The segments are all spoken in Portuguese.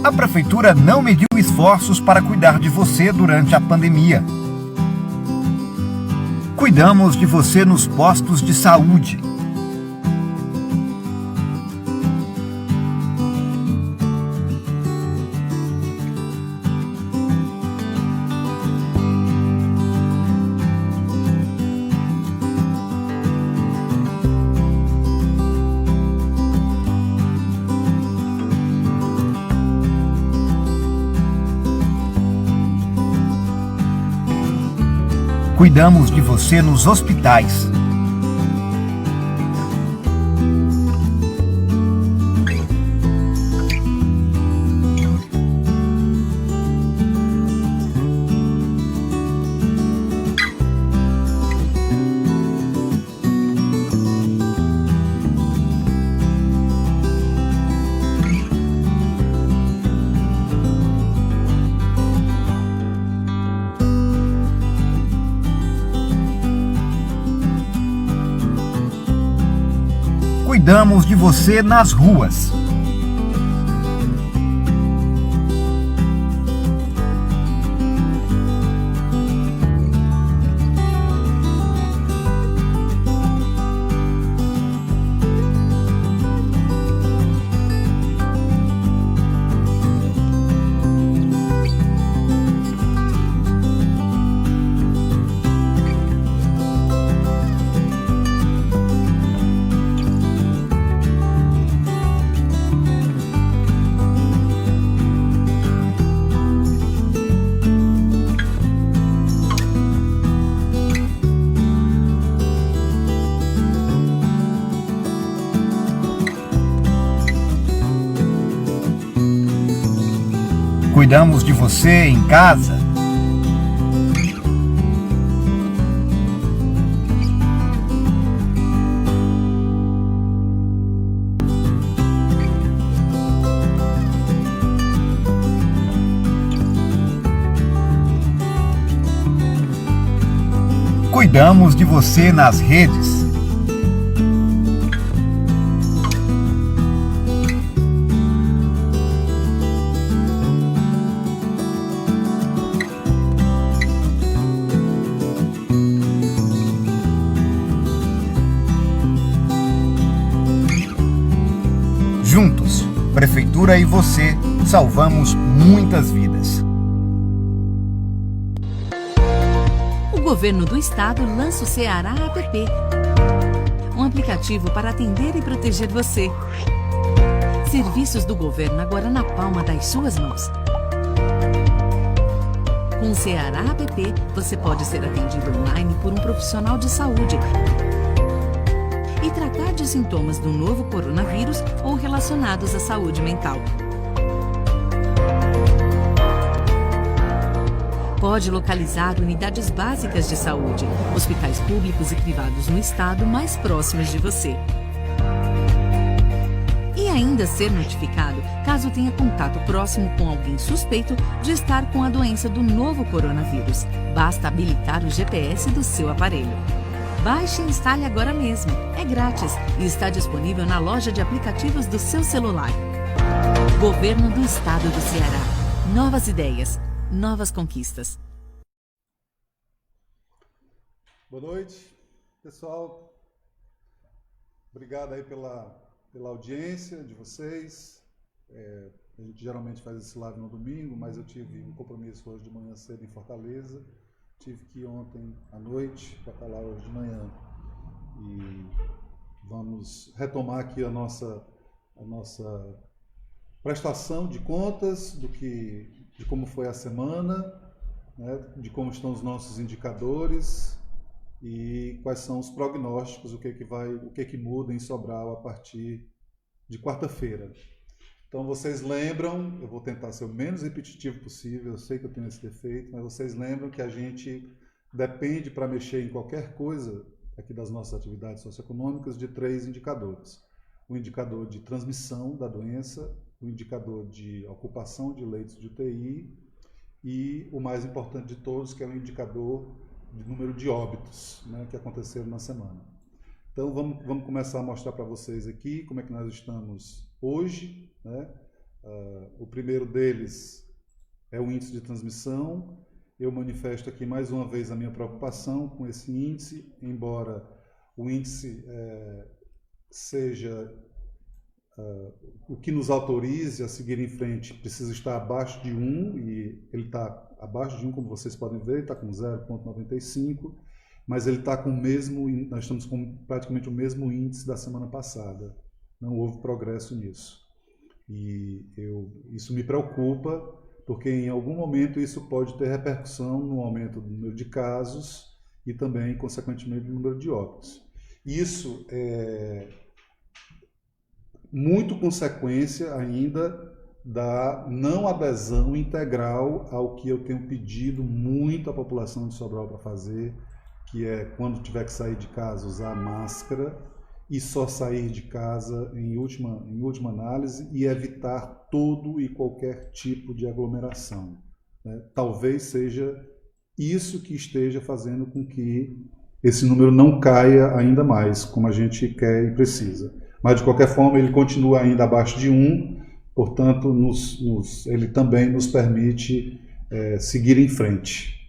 A Prefeitura não mediu esforços para cuidar de você durante a pandemia. Cuidamos de você nos postos de saúde. Cuidamos de você nos hospitais. Cuidamos de você nas ruas. Cuidamos de você em casa. Cuidamos de você nas redes. Juntos, Prefeitura e você, salvamos muitas vidas. O Governo do Estado lança o Ceará App, um aplicativo para atender e proteger você. Serviços do governo agora na palma das suas mãos. Com o Ceará App, você pode ser atendido online por um profissional de saúde e tratar de sintomas do novo coronavírus ou relacionados à saúde mental. Pode localizar unidades básicas de saúde, hospitais públicos e privados no estado mais próximos de você. E ainda ser notificado caso tenha contato próximo com alguém suspeito de estar com a doença do novo coronavírus. Basta habilitar o GPS do seu aparelho. Baixe e instale agora mesmo. É grátis e está disponível na loja de aplicativos do seu celular. Governo do Estado do Ceará. Novas ideias, novas conquistas. Boa noite, pessoal. Obrigado aí pela audiência de vocês. A gente geralmente faz esse live no domingo, mas eu tive um compromisso hoje de manhã cedo em Fortaleza. Tive que ir ontem à noite para estar lá hoje de manhã. E vamos retomar aqui a nossa prestação de contas de como foi a semana, né, de como estão os nossos indicadores e quais são os prognósticos, o que muda em Sobral a partir de quarta-feira. Então vocês lembram, eu vou tentar ser o menos repetitivo possível, eu sei que eu tenho esse defeito, mas vocês lembram que a gente depende para mexer em qualquer coisa aqui das nossas atividades socioeconômicas de 3 indicadores. O indicador de transmissão da doença, o indicador de ocupação de leitos de UTI e o mais importante de todos, que é o indicador de número de óbitos, né, que aconteceram na semana. Então vamos começar a mostrar para vocês aqui como é que nós estamos hoje, né, O primeiro deles é o índice de transmissão. Eu manifesto aqui mais uma vez a minha preocupação com esse índice, embora o índice seja o que nos autorize a seguir em frente, precisa estar abaixo de 1, e ele está abaixo de 1, como vocês podem ver, está com 0,95, mas ele está com o mesmo, nós estamos com praticamente o mesmo índice da semana passada. Não houve progresso nisso. E isso me preocupa, porque em algum momento isso pode ter repercussão no aumento do número de casos e também, consequentemente, no número de óbitos. Isso é muito consequência ainda da não adesão integral ao que eu tenho pedido muito à população de Sobral para fazer, que é, quando tiver que sair de casa, usar máscara e só sair de casa em última análise, e evitar todo e qualquer tipo de aglomeração, né? Talvez seja isso que esteja fazendo com que esse número não caia ainda mais, como a gente quer e precisa. Mas, de qualquer forma, ele continua ainda abaixo de 1, portanto, ele também nos permite seguir em frente.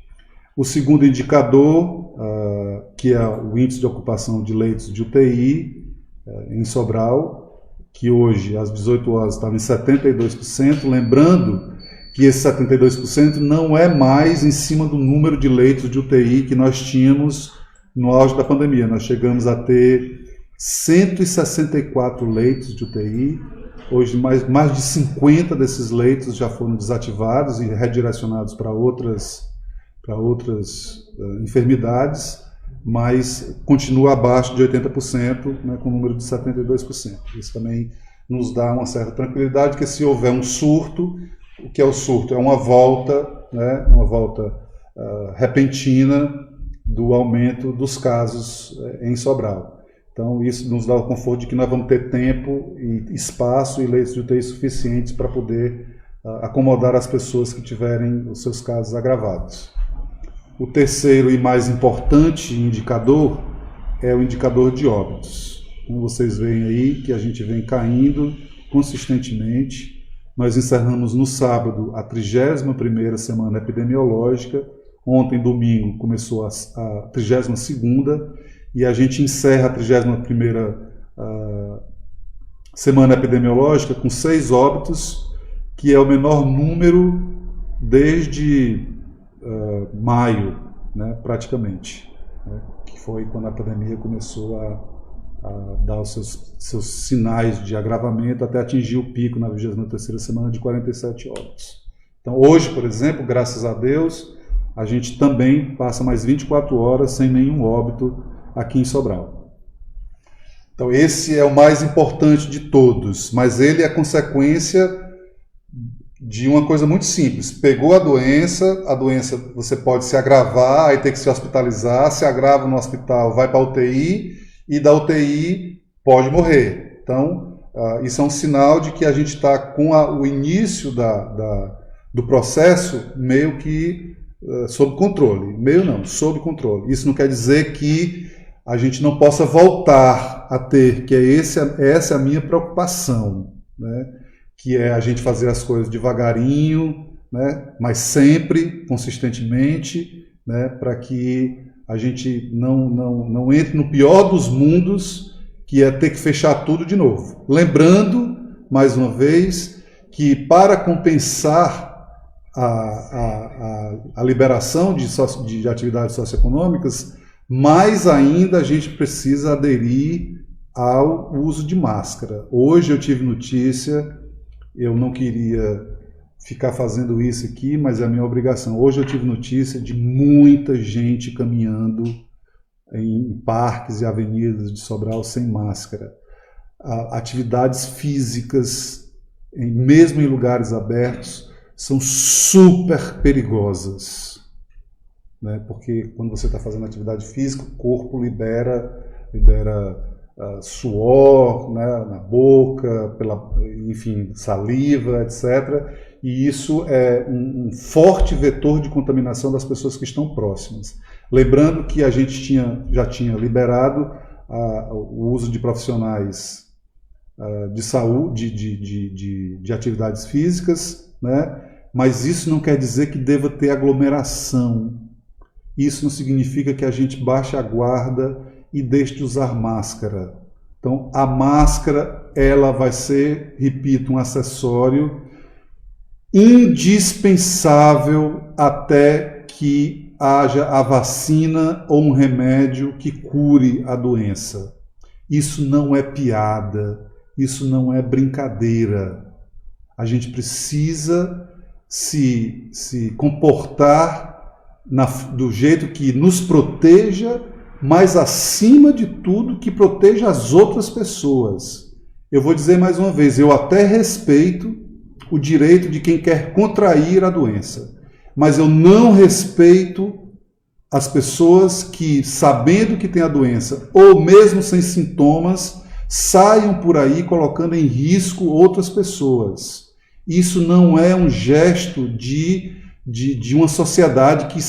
O segundo indicador, que é o índice de ocupação de leitos de UTI em Sobral, que hoje, às 18 horas, estava em 72%, lembrando que esse 72% não é mais em cima do número de leitos de UTI que nós tínhamos no auge da pandemia. Nós chegamos a ter 164 leitos de UTI. Hoje, mais de 50 desses leitos já foram desativados e redirecionados para outras enfermidades, mas continua abaixo de 80%, né, com o número de 72%. Isso também nos dá uma certa tranquilidade, que se houver um surto, o que é o surto? É uma volta, né, repentina do aumento dos casos em Sobral. Então, isso nos dá o conforto de que nós vamos ter tempo e espaço e leitos de UTI suficientes para poder acomodar as pessoas que tiverem os seus casos agravados. O terceiro e mais importante indicador é o indicador de óbitos. Como vocês veem aí, que a gente vem caindo consistentemente. Nós encerramos no sábado a 31ª semana epidemiológica. Ontem, domingo, começou a 32ª, e a gente encerra a 31ª semana epidemiológica com 6 óbitos, que é o menor número desde maio, né, praticamente, né, que foi quando a pandemia começou a dar os seus sinais de agravamento, até atingir o pico na 23ª semana de 47 óbitos. Então, hoje, por exemplo, graças a Deus, a gente também passa mais 24 horas sem nenhum óbito aqui em Sobral. Então, esse é o mais importante de todos, mas ele é consequência de uma coisa muito simples. Pegou a doença você pode se agravar, aí ter que se hospitalizar, se agrava no hospital, vai para a UTI, e da UTI pode morrer. Então, isso é um sinal de que a gente está com o início do processo meio que sob controle. Meio não, sob controle. Isso não quer dizer que a gente não possa voltar a ter, que essa é a minha preocupação, né? Que é a gente fazer as coisas devagarinho, né? Mas sempre, consistentemente, né? Para que a gente não entre no pior dos mundos, que é ter que fechar tudo de novo. Lembrando, mais uma vez, que para compensar a liberação de atividades socioeconômicas, mais ainda a gente precisa aderir ao uso de máscara. Hoje eu tive notícia, eu não queria ficar fazendo isso aqui, mas é a minha obrigação. Hoje eu tive notícia de muita gente caminhando em parques e avenidas de Sobral sem máscara. Atividades físicas, mesmo em lugares abertos, são super perigosas, né? Porque quando você está fazendo atividade física, o corpo libera suor, né, na boca, enfim, saliva, etc. E isso é um forte vetor de contaminação das pessoas que estão próximas. Lembrando que a gente já tinha liberado o uso de profissionais de saúde, de atividades físicas, né? Mas isso não quer dizer que deva ter aglomeração. Isso não significa que a gente baixe a guarda e deixe de usar máscara. Então, a máscara, ela vai ser, repito, um acessório indispensável até que haja a vacina ou um remédio que cure a doença. Isso não é piada, isso não é brincadeira. A gente precisa se comportar do jeito que nos proteja, mas acima de tudo que proteja as outras pessoas. Eu vou dizer mais uma vez, eu até respeito o direito de quem quer contrair a doença, mas eu não respeito as pessoas que, sabendo que tem a doença, ou mesmo sem sintomas, saiam por aí colocando em risco outras pessoas. Isso não é um gesto de uma sociedade que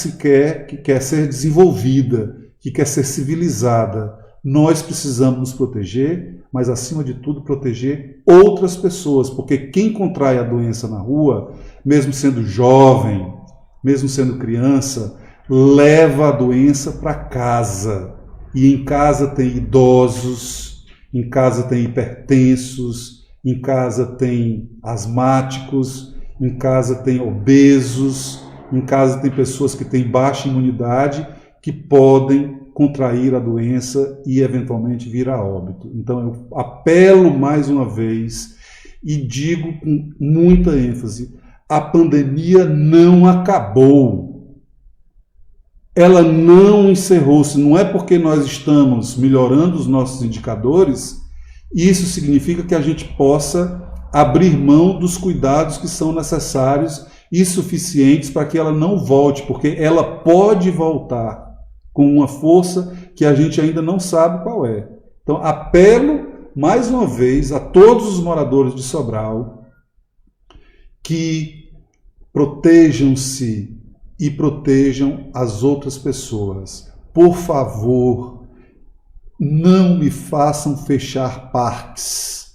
quer ser desenvolvida, que quer ser civilizada. Nós precisamos nos proteger, mas acima de tudo proteger outras pessoas, porque quem contrai a doença na rua, mesmo sendo jovem, mesmo sendo criança, leva a doença para casa. E em casa tem idosos, em casa tem hipertensos, em casa tem asmáticos, em casa tem obesos, em casa tem pessoas que têm baixa imunidade, que podem contrair a doença e eventualmente vir a óbito. Então eu apelo mais uma vez e digo com muita ênfase, a pandemia não acabou. Ela não encerrou-se. Não é porque nós estamos melhorando os nossos indicadores, isso significa que a gente possa abrir mão dos cuidados que são necessários e suficientes para que ela não volte, porque ela pode voltar com uma força que a gente ainda não sabe qual é. Então, apelo mais uma vez a todos os moradores de Sobral que protejam-se e protejam as outras pessoas. Por favor, não me façam fechar parques.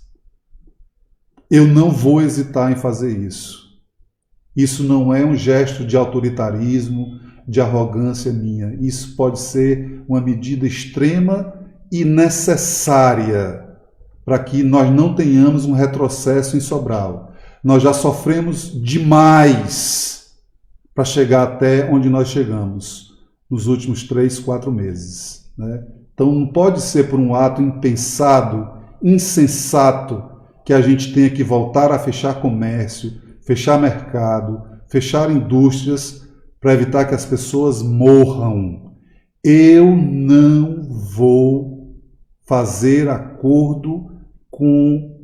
Eu não vou hesitar em fazer isso. Isso não é um gesto de autoritarismo, de arrogância minha. Isso pode ser uma medida extrema e necessária para que nós não tenhamos um retrocesso em Sobral. Nós já sofremos demais para chegar até onde nós chegamos nos últimos 3, 4 meses, né? Então não pode ser por um ato impensado, insensato, que a gente tenha que voltar a fechar comércio, fechar mercado, fechar indústrias, para evitar que as pessoas morram. Eu não vou fazer acordo com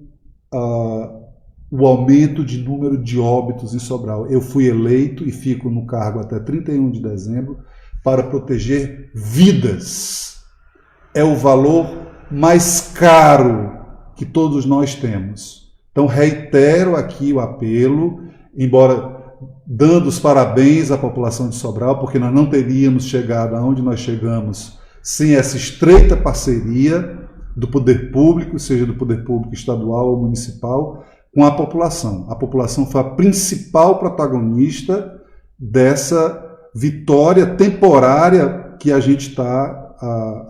o aumento de número de óbitos em Sobral. Eu fui eleito e fico no cargo até 31 de dezembro para proteger vidas. É o valor mais caro que todos nós temos. Então reitero aqui o apelo, embora dando os parabéns à população de Sobral, porque nós não teríamos chegado aonde nós chegamos sem essa estreita parceria do poder público, seja do poder público estadual ou municipal, com a população. A população foi a principal protagonista dessa vitória temporária que a gente está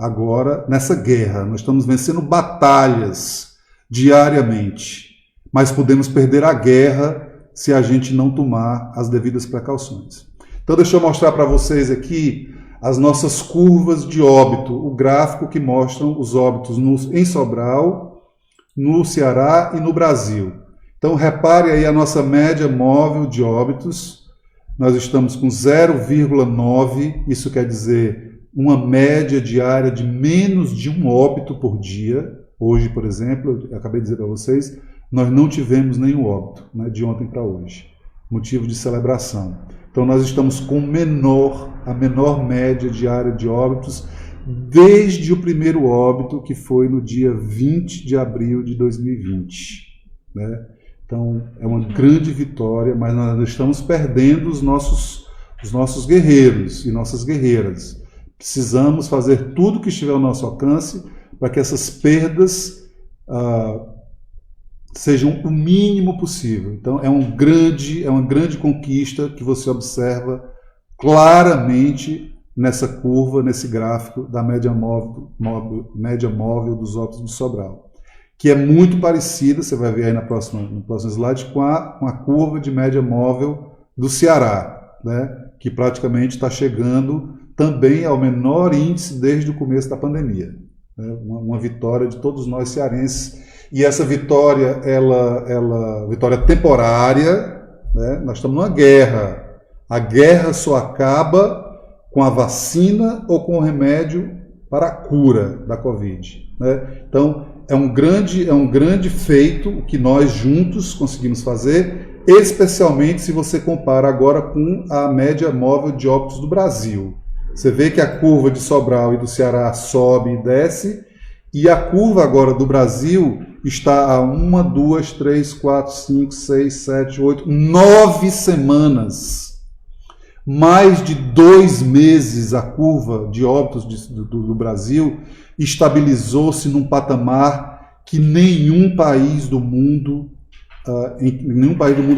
agora nessa guerra. Nós estamos vencendo batalhas diariamente, mas podemos perder a guerra se a gente não tomar as devidas precauções. Então deixa eu mostrar para vocês aqui as nossas curvas de óbito, o gráfico que mostram os óbitos em Sobral, no Ceará e no Brasil. Então repare aí a nossa média móvel de óbitos. Nós estamos com 0,9, isso quer dizer uma média diária de menos de um óbito por dia. Hoje, por exemplo, eu acabei de dizer para vocês, nós não tivemos nenhum óbito, né, de ontem para hoje, motivo de celebração. Então nós estamos com a menor média diária de óbitos desde o primeiro óbito, que foi no dia 20 de abril de 2020. Né? Então é uma grande vitória, mas nós estamos perdendo os nossos guerreiros e nossas guerreiras. Precisamos fazer tudo que estiver ao nosso alcance para que essas perdas sejam o mínimo possível. Então, é uma grande conquista que você observa claramente nessa curva, nesse gráfico da média móvel dos óbitos de Sobral, que é muito parecida, você vai ver aí no próximo slide, com a curva de média móvel do Ceará, né, que praticamente está chegando também ao menor índice desde o começo da pandemia. Né, uma vitória de todos nós cearenses. E essa vitória, vitória temporária, né, nós estamos numa guerra. A guerra só acaba com a vacina ou com o remédio para a cura da Covid. Né? Então, é um grande feito que nós juntos conseguimos fazer, especialmente se você compara agora com a média móvel de óbitos do Brasil. Você vê que a curva de Sobral e do Ceará sobe e desce, e a curva agora do Brasil está a 1, 2, 3, 4, 5, 6, 7, 8, 9 semanas. Mais de 2 meses a curva de óbitos do Brasil estabilizou-se num patamar que nenhum país do mundo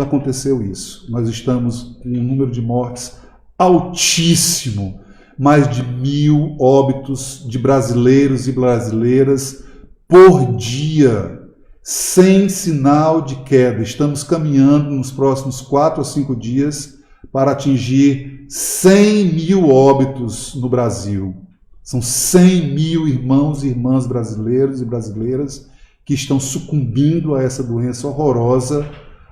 aconteceu isso. Nós estamos com um número de mortes altíssimo, mais de 1.000 óbitos de brasileiros e brasileiras por dia, sem sinal de queda. Estamos caminhando nos próximos 4 ou 5 dias para atingir 100.000 óbitos no Brasil. São 100.000 irmãos e irmãs brasileiros e brasileiras que estão sucumbindo a essa doença horrorosa,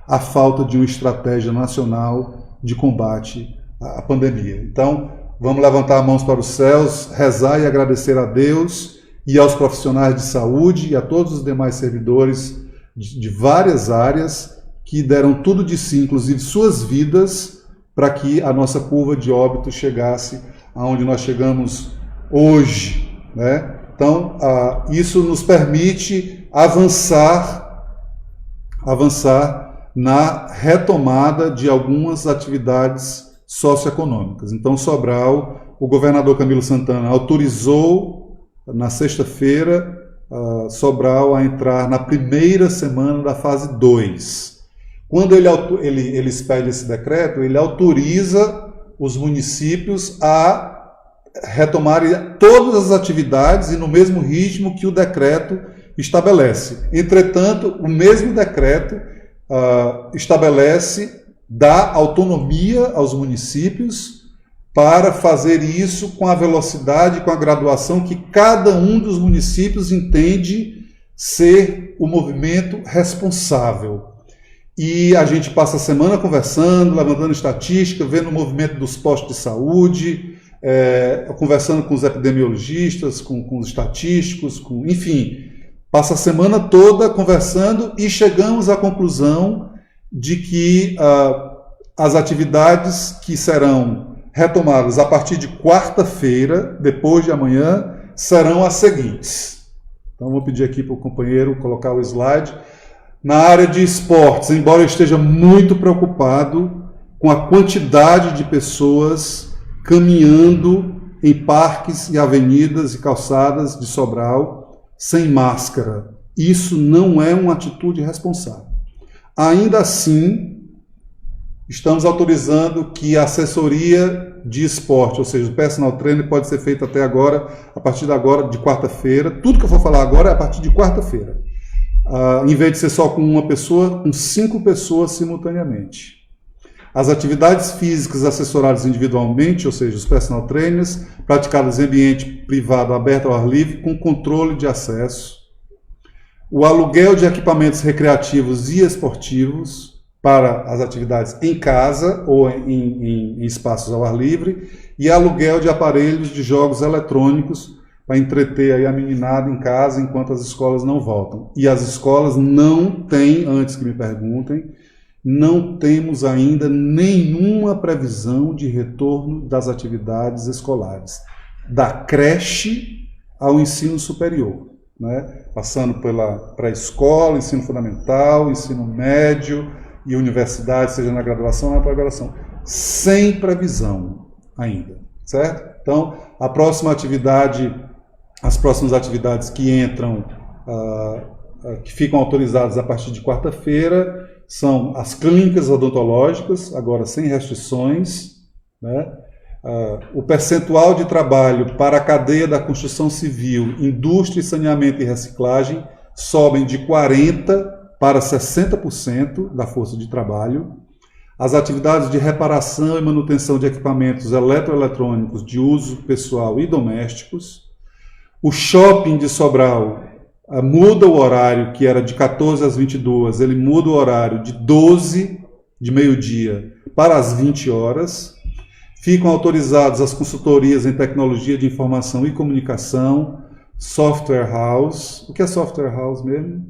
à falta de uma estratégia nacional de combate à pandemia. Então, vamos levantar as mãos para os céus, rezar e agradecer a Deus e aos profissionais de saúde e a todos os demais servidores de várias áreas que deram tudo de si, inclusive suas vidas, para que a nossa curva de óbito chegasse aonde nós chegamos hoje, né? Então, isso nos permite avançar na retomada de algumas atividades socioeconômicas. Então, Sobral, o governador Camilo Santana autorizou na sexta-feira Sobral a entrar na primeira semana da fase 2. Quando ele expede esse decreto, ele autoriza os municípios a retomarem todas as atividades e no mesmo ritmo que o decreto estabelece. Entretanto, o mesmo decreto dá autonomia aos municípios para fazer isso com a velocidade, com a graduação que cada um dos municípios entende ser o movimento responsável. E a gente passa a semana conversando, levantando estatística, vendo o movimento dos postos de saúde, conversando com os epidemiologistas, com os estatísticos, enfim, passa a semana toda conversando e chegamos à conclusão de que as atividades que serão retomadas a partir de quarta-feira, depois de amanhã, serão as seguintes. Então, vou pedir aqui para o companheiro colocar o slide. Na área de esportes, embora eu esteja muito preocupado com a quantidade de pessoas caminhando em parques e avenidas e calçadas de Sobral sem máscara. Isso não é uma atitude responsável. Ainda assim, estamos autorizando que a assessoria de esporte, ou seja, o personal trainer, pode ser feito até agora, a partir de agora, de quarta-feira. Tudo que eu for falar agora é a partir de quarta-feira. Em vez de ser só com uma pessoa, com 5 pessoas simultaneamente. As atividades físicas assessoradas individualmente, ou seja, os personal trainers, praticadas em ambiente privado aberto ao ar livre, com controle de acesso. O aluguel de equipamentos recreativos e esportivos para as atividades em casa ou em espaços ao ar livre, e aluguel de aparelhos de jogos eletrônicos para entreter aí a meninada em casa enquanto as escolas não voltam. E as escolas não têm, antes que me perguntem, não temos ainda nenhuma previsão de retorno das atividades escolares, da creche ao ensino superior, né? Passando pela pré-escola, ensino fundamental, ensino médio e universidade, seja na graduação ou na pós-graduação, sem previsão ainda, certo? Então, as próximas atividades que entram que ficam autorizadas a partir de quarta-feira são as clínicas odontológicas, agora sem restrições, né? O percentual de trabalho para a cadeia da construção civil, indústria, saneamento e reciclagem sobem de 40% para 60% da força de trabalho. As atividades de reparação e manutenção de equipamentos eletroeletrônicos de uso pessoal e domésticos. O shopping de Sobral muda o horário, que era de 14 às 22, ele muda o horário de 12 de meio-dia para as 20 horas. Ficam autorizadas as consultorias em tecnologia de informação e comunicação, software house. O que é software house mesmo?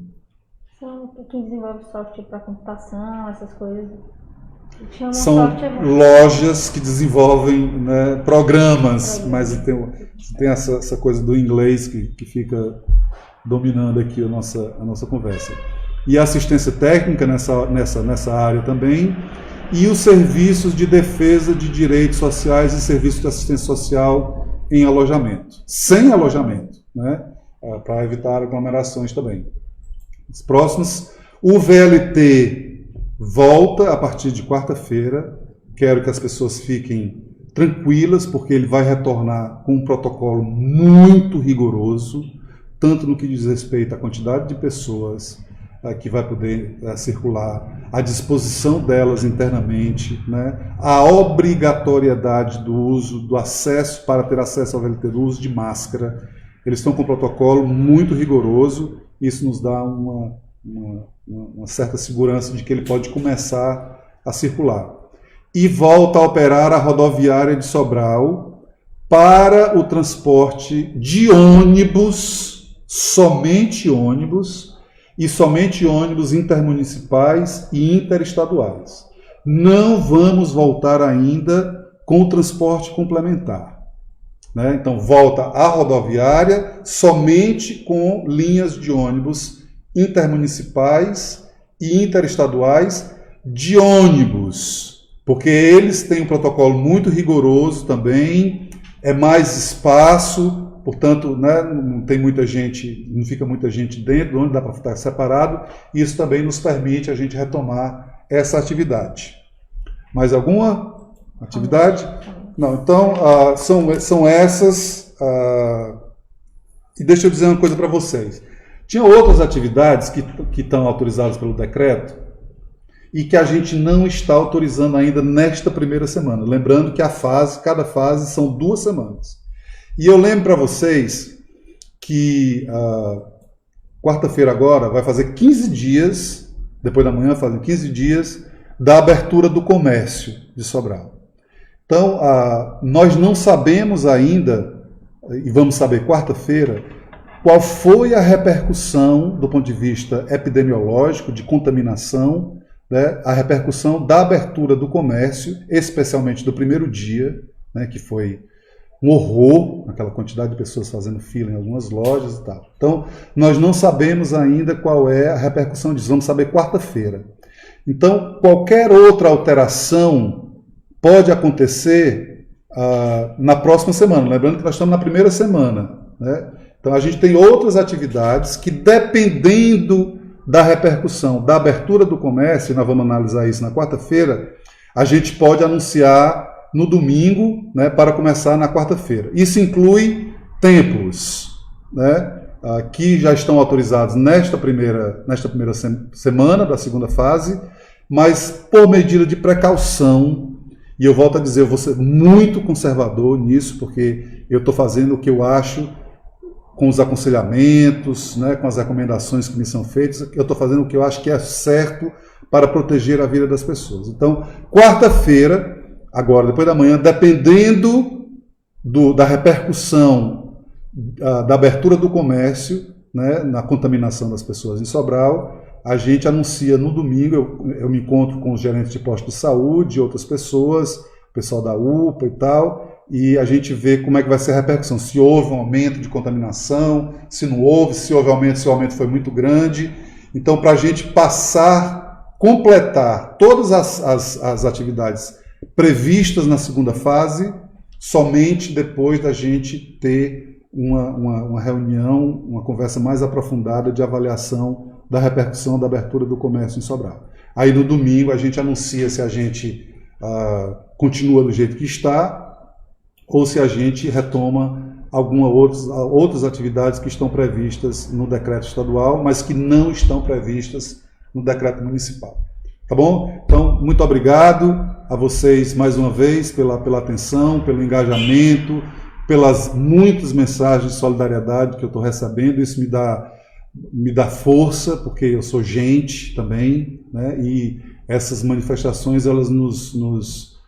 São quem desenvolve software para computação, essas coisas. São lojas que desenvolvem, né, programas, mas tem essa coisa do inglês que fica dominando aqui a nossa conversa. E a assistência técnica nessa área também, e os serviços de defesa de direitos sociais e serviços de assistência social em alojamento, sem alojamento, né, para evitar aglomerações também. Os próximos, o VLT volta a partir de quarta-feira. Quero que as pessoas fiquem tranquilas, porque ele vai retornar com um protocolo muito rigoroso, tanto no que diz respeito à quantidade de pessoas que vai poder circular, a disposição delas internamente, né, a obrigatoriedade do uso, do acesso, para ter acesso ao VLT, do uso de máscara. Eles estão com um protocolo muito rigoroso, isso nos dá uma certa segurança de que ele pode começar a circular. E volta a operar a rodoviária de Sobral para o transporte de ônibus, somente ônibus, e somente ônibus intermunicipais e interestaduais. Não vamos voltar ainda com o transporte complementar, né? Então, volta a rodoviária somente com linhas de ônibus intermunicipais e interestaduais de ônibus, porque eles têm um protocolo muito rigoroso também, é mais espaço, portanto, né, não tem muita gente, não fica muita gente dentro, onde dá para ficar separado, e isso também nos permite a gente retomar essa atividade. Mais alguma atividade? Não, então, são essas, e deixa eu dizer uma coisa para vocês. Tinha outras atividades que estão autorizadas pelo decreto e que a gente não está autorizando ainda nesta primeira semana. Lembrando que cada fase são 2 semanas. E eu lembro para vocês que quarta-feira agora vai fazer 15 dias, depois da manhã fazem 15 dias, da abertura do comércio de Sobral. Então, nós não sabemos ainda, e vamos saber quarta-feira, qual foi a repercussão do ponto de vista epidemiológico, de contaminação, né, a repercussão da abertura do comércio, especialmente do primeiro dia, né, que foi um horror, aquela quantidade de pessoas fazendo fila em algumas lojas e tal. Então, nós não sabemos ainda qual é a repercussão disso, vamos saber quarta-feira. Então, qualquer outra alteração pode acontecer na próxima semana, lembrando que nós estamos na primeira semana, né? Então, a gente tem outras atividades que, dependendo da repercussão, da abertura do comércio, e nós vamos analisar isso na quarta-feira, a gente pode anunciar no domingo, né, para começar na quarta-feira. Isso inclui templos, né, que já estão autorizados nesta primeira semana da segunda fase, mas por medida de precaução, e eu volto a dizer, eu vou ser muito conservador nisso, porque eu estou fazendo o que eu acho com os aconselhamentos, né, com as recomendações que me são feitas, eu estou fazendo o que eu acho que é certo para proteger a vida das pessoas. Então, quarta-feira, agora, depois da manhã, dependendo da repercussão da abertura do comércio, né, na contaminação das pessoas em Sobral, a gente anuncia no domingo, eu me encontro com os gerentes de postos de saúde, outras pessoas, pessoal da UPA e tal, e a gente vê como é que vai ser a repercussão, se houve um aumento de contaminação, se não houve, se houve aumento, se o aumento foi muito grande. Então, para a gente completar todas as atividades previstas na segunda fase, somente depois da gente ter uma reunião, uma conversa mais aprofundada de avaliação da repercussão da abertura do comércio em Sobral. Aí no domingo a gente anuncia se a gente continua do jeito que está ou se a gente retoma outras atividades que estão previstas no decreto estadual, mas que não estão previstas no decreto municipal. Tá bom? Então, muito obrigado a vocês mais uma vez pela atenção, pelo engajamento, pelas muitas mensagens de solidariedade que eu estou recebendo. Isso me dá força, porque eu sou gente também, né? E essas manifestações elas nos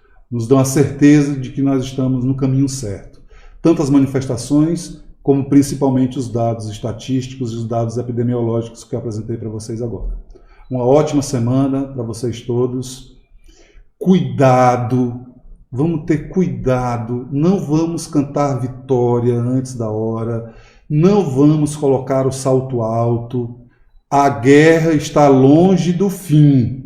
dão a certeza de que nós estamos no caminho certo. Tanto as manifestações, como principalmente os dados estatísticos e os dados epidemiológicos que eu apresentei para vocês agora. Uma ótima semana para vocês todos. Cuidado, vamos ter cuidado, não vamos cantar vitória antes da hora, não vamos colocar o salto alto. A guerra está longe do fim.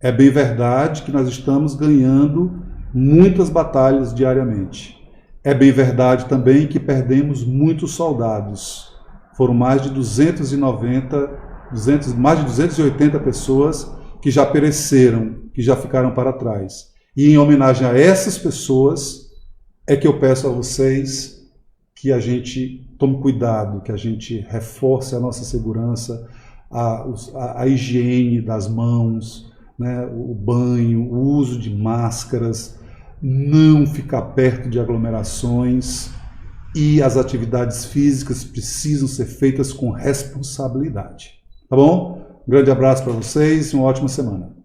É bem verdade que nós estamos ganhando muitas batalhas diariamente. É bem verdade também que perdemos muitos soldados. Foram mais de 280 pessoas que já pereceram, que já ficaram para trás. E em homenagem a essas pessoas, é que eu peço a vocês que a gente tome cuidado, que a gente reforce a nossa segurança, a higiene das mãos, né, o banho, o uso de máscaras, não ficar perto de aglomerações, e as atividades físicas precisam ser feitas com responsabilidade. Tá bom? Um grande abraço para vocês e uma ótima semana.